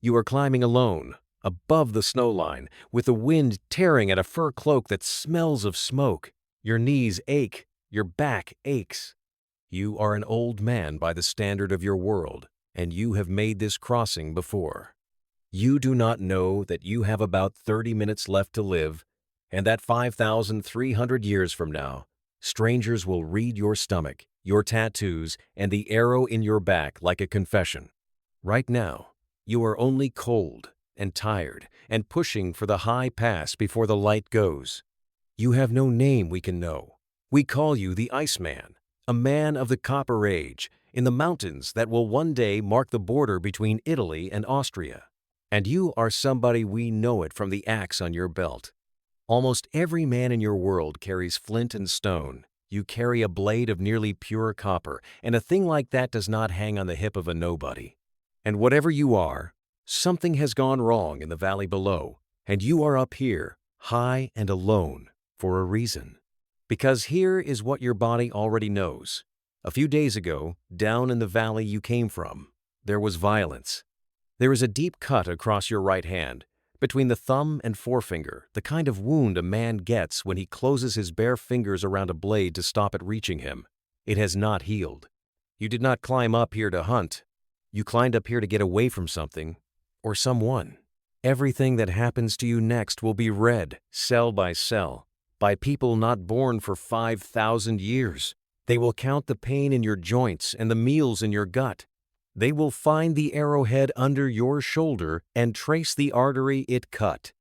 You are climbing alone, above the snowline, with the wind tearing at a fur cloak that smells of smoke. Your knees ache, your back aches. You are an old man by the standard of your world, and you have made this crossing before. You do not know that you have about 30 minutes left to live, and that 5,300 years from now, strangers will read your stomach, your tattoos, and the arrow in your back like a confession. Right now, you are only cold and tired and pushing for the high pass before the light goes. You have no name we can know. We call you the Iceman, a man of the Copper Age, in the mountains that will one day mark the border between Italy and Austria. And you are somebody we know it from the axe on your belt. Almost every man in your world carries flint and stone. You carry a blade of nearly pure copper, and a thing like that does not hang on the hip of a nobody. And whatever you are, something has gone wrong in the valley below, and you are up here, high and alone, for a reason. Because here is what your body already knows. A few days ago, down in the valley you came from, there was violence. There is a deep cut across your right hand, between the thumb and forefinger, the kind of wound a man gets when he closes his bare fingers around a blade to stop it reaching him. It has not healed. You did not climb up here to hunt. You climbed up here to get away from something, or someone. Everything that happens to you next will be read, cell by cell, by people not born for 5,000 years. They will count the pain in your joints and the meals in your gut. They will find the arrowhead under your shoulder and trace the artery it cut.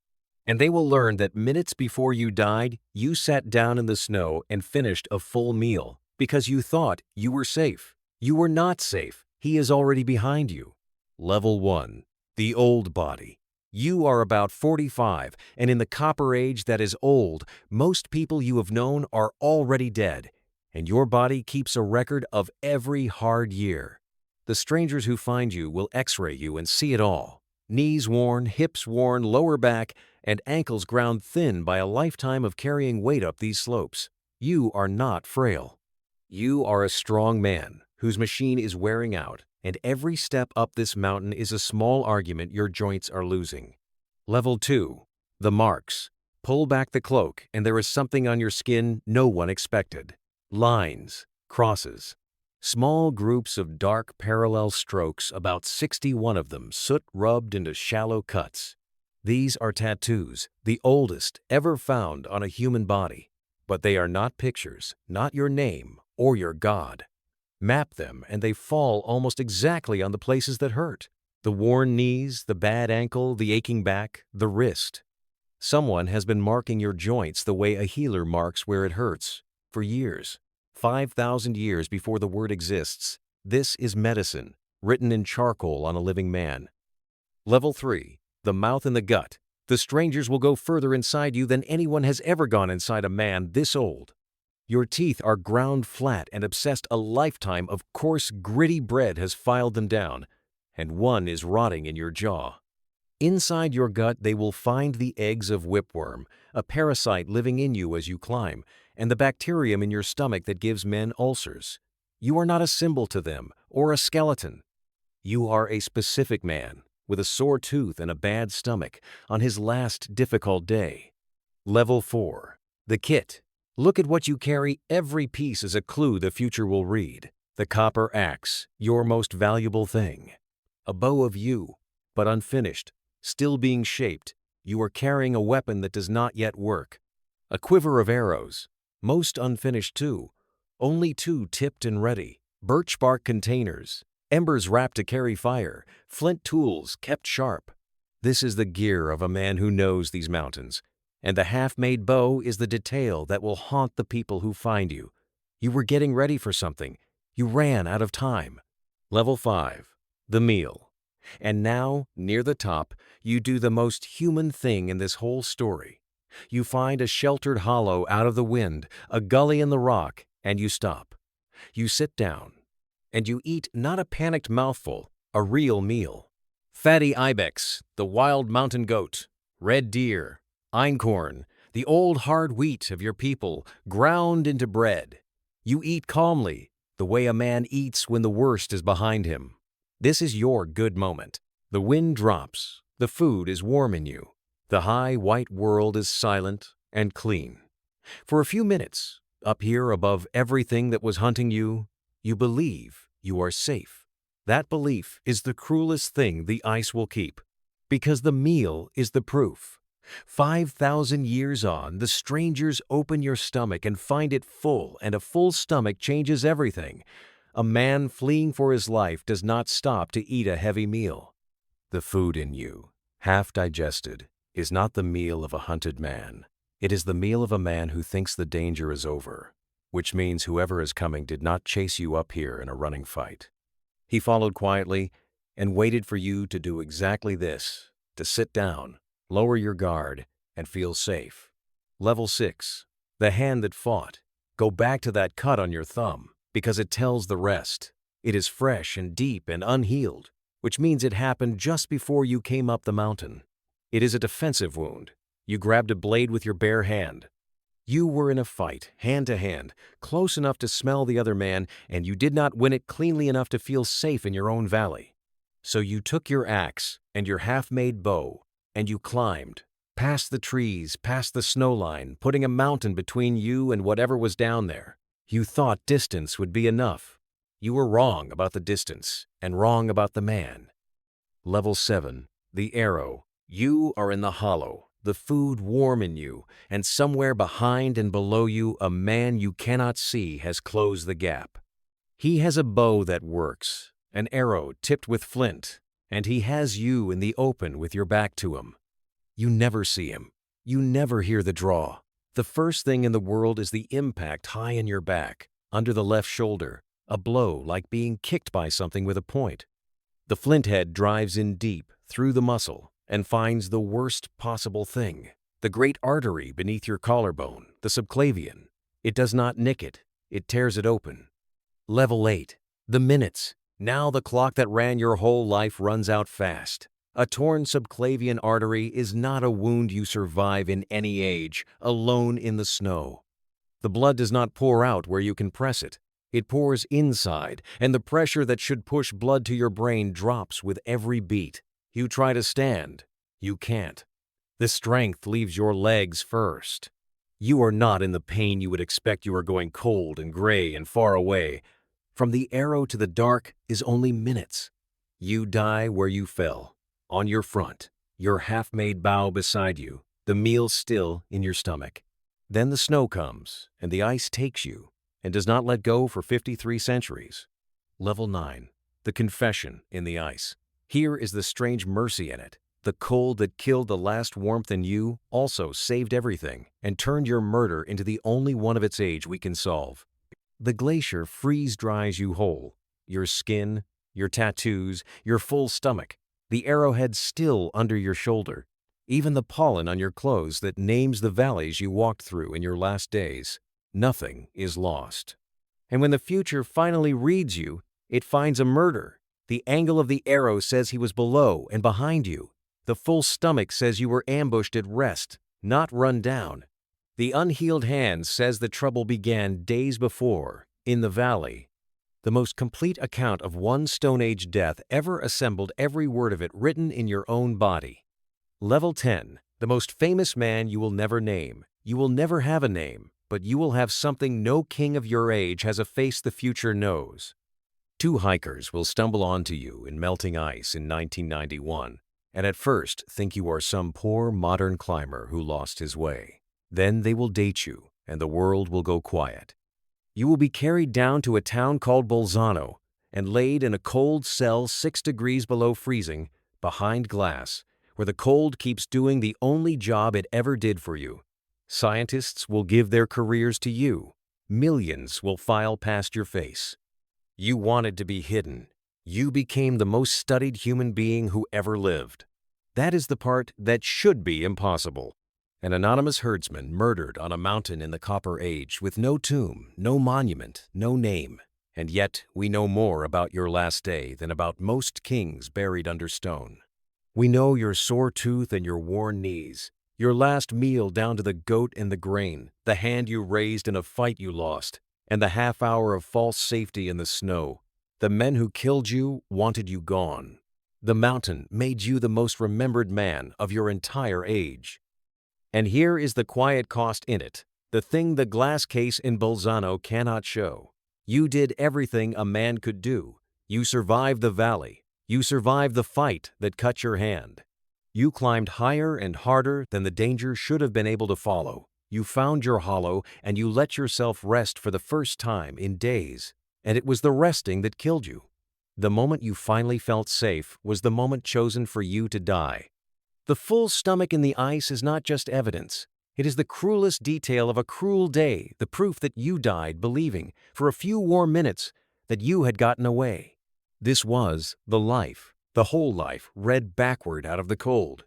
And they will learn that minutes before you died, you sat down in the snow and finished a full meal because you thought you were safe. You were not safe. He is already behind you. Level 1. The old body. You are about 45, and in the Copper Age that is old, most people you have known are already dead, and your body keeps a record of every hard year. The strangers who find you will x-ray you and see it all. Knees worn, hips worn, lower back, and ankles ground thin by a lifetime of carrying weight up these slopes. You are not frail. You are a strong man whose machine is wearing out, and every step up this mountain is a small argument your joints are losing. Level 2. The marks. Pull back the cloak, and there is something on your skin no one expected. Lines, crosses. Small groups of dark parallel strokes, about 61 of them, soot-rubbed into shallow cuts. These are tattoos, the oldest ever found on a human body. But they are not pictures, not your name or your god. Map them and they fall almost exactly on the places that hurt. The worn knees, the bad ankle, the aching back, the wrist. Someone has been marking your joints the way a healer marks where it hurts, for years. 5,000 years before the word exists. This is medicine, written in charcoal on a living man. Level 3. The mouth and the gut. The strangers will go further inside you than anyone has ever gone inside a man this old. Your teeth are ground flat and obsessed. A lifetime of coarse, gritty bread has filed them down, and one is rotting in your jaw. Inside your gut they will find the eggs of whipworm, a parasite living in you as you climb, and the bacterium in your stomach that gives men ulcers. You are not a symbol to them or a skeleton. You are a specific man with a sore tooth and a bad stomach on his last difficult day. Level 4. The kit. Look at what you carry. Every piece is a clue the future will read. The copper axe, your most valuable thing. A bow of you, but unfinished, still being shaped. You are carrying a weapon that does not yet work. A quiver of arrows, most unfinished too, only 2 tipped and ready. Birch bark containers, embers wrapped to carry fire, flint tools kept sharp. This is the gear of a man who knows these mountains, and the half-made bow is the detail that will haunt the people who find you. You were getting ready for something. You ran out of time. Level 5. The meal. And now, near the top, you do the most human thing in this whole story. You find a sheltered hollow out of the wind, a gully in the rock, and you stop. You sit down, and you eat not a panicked mouthful, a real meal. Fatty ibex, the wild mountain goat, red deer, einkorn, the old hard wheat of your people, ground into bread. You eat calmly, the way a man eats when the worst is behind him. This is your good moment. The wind drops, the food is warm in you, the high white world is silent and clean. For a few minutes, up here above everything that was hunting you, you believe you are safe. That belief is the cruelest thing the ice will keep, because the meal is the proof. 5,000 years on, the strangers open your stomach and find it full, and a full stomach changes everything. A man fleeing for his life does not stop to eat a heavy meal. The food in you, half digested, is not the meal of a hunted man. It is the meal of a man who thinks the danger is over, which means whoever is coming did not chase you up here in a running fight. He followed quietly and waited for you to do exactly this, to sit down, lower your guard, and feel safe. Level 6. The hand that fought. Go back to that cut on your thumb, because it tells the rest. It is fresh and deep and unhealed, which means it happened just before you came up the mountain. It is a defensive wound. You grabbed a blade with your bare hand. You were in a fight, hand to hand, close enough to smell the other man, and you did not win it cleanly enough to feel safe in your own valley. So you took your axe and your half-made bow, and you climbed, past the trees, past the snowline, putting a mountain between you and whatever was down there. You thought distance would be enough. You were wrong about the distance, and wrong about the man. Level 7. The arrow. You are in the hollow, the food warm in you, and somewhere behind and below you a man you cannot see has closed the gap. He has a bow that works, an arrow tipped with flint, and he has you in the open with your back to him. You never see him. You never hear the draw. The first thing in the world is the impact high in your back, under the left shoulder, a blow like being kicked by something with a point. The flint head drives in deep, through the muscle, and finds the worst possible thing, the great artery beneath your collarbone, the subclavian. It does not nick it. It tears it open. Level 8. The minutes. Now the clock that ran your whole life runs out fast. A torn subclavian artery is not a wound you survive in any age, alone in the snow. The blood does not pour out where you can press it. It pours inside, and the pressure that should push blood to your brain drops with every beat. You try to stand. You can't. The strength leaves your legs first. You are not in the pain you would expect. You are going cold and gray and far away. From the arrow to the dark is only minutes. You die where you fell, on your front, your half-made bow beside you, the meal still in your stomach. Then the snow comes, and the ice takes you, and does not let go for 53 centuries. Level 9. The confession in the ice. Here is the strange mercy in it. The cold that killed the last warmth in you also saved everything and turned your murder into the only one of its age we can solve. The glacier freeze-dries you whole. Your skin, your tattoos, your full stomach, the arrowhead still under your shoulder, even the pollen on your clothes that names the valleys you walked through in your last days. Nothing is lost. And when the future finally reads you, it finds a murder. The angle of the arrow says he was below and behind you. The full stomach says you were ambushed at rest, not run down. The unhealed hand says the trouble began days before, in the valley. The most complete account of one Stone Age death ever assembled, every word of it written in your own body. Level 10. The most famous man you will never name. You will never have a name, but you will have something no king of your age has a face the future knows. 2 hikers will stumble onto you in melting ice in 1991, and at first think you are some poor modern climber who lost his way. Then they will date you, and the world will go quiet. You will be carried down to a town called Bolzano and laid in a cold cell 6 degrees below freezing, behind glass, where the cold keeps doing the only job it ever did for you. Scientists will give their careers to you. Millions will file past your face. You wanted to be hidden. You became the most studied human being who ever lived. That is the part that should be impossible. An anonymous herdsman murdered on a mountain in the Copper Age with no tomb, no monument, no name. And yet we know more about your last day than about most kings buried under stone. We know your sore tooth and your worn knees, your last meal down to the goat and the grain, the hand you raised in a fight you lost, and the half hour of false safety in the snow. The men who killed you wanted you gone. The mountain made you the most remembered man of your entire age. And here is the quiet cost in it, the thing the glass case in Bolzano cannot show. You did everything a man could do. You survived the valley. You survived the fight that cut your hand. You climbed higher and harder than the danger should have been able to follow. You found your hollow and you let yourself rest for the first time in days. And it was the resting that killed you. The moment you finally felt safe was the moment chosen for you to die. The full stomach in the ice is not just evidence. It is the cruelest detail of a cruel day, the proof that you died believing, for a few warm minutes, that you had gotten away. This was the life, the whole life, read backward out of the cold.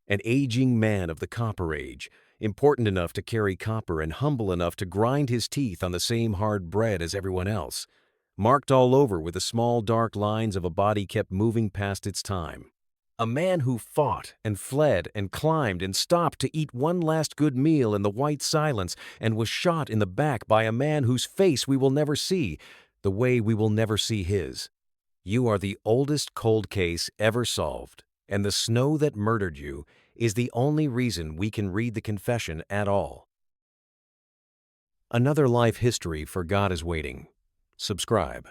An aging man of the Copper Age, important enough to carry copper and humble enough to grind his teeth on the same hard bread as everyone else, marked all over with the small dark lines of a body kept moving past its time. A man who fought and fled and climbed and stopped to eat one last good meal in the white silence and was shot in the back by a man whose face we will never see, the way we will never see his. You are the oldest cold case ever solved, and the snow that murdered you is the only reason we can read the confession at all. Another life history for God is waiting. Subscribe.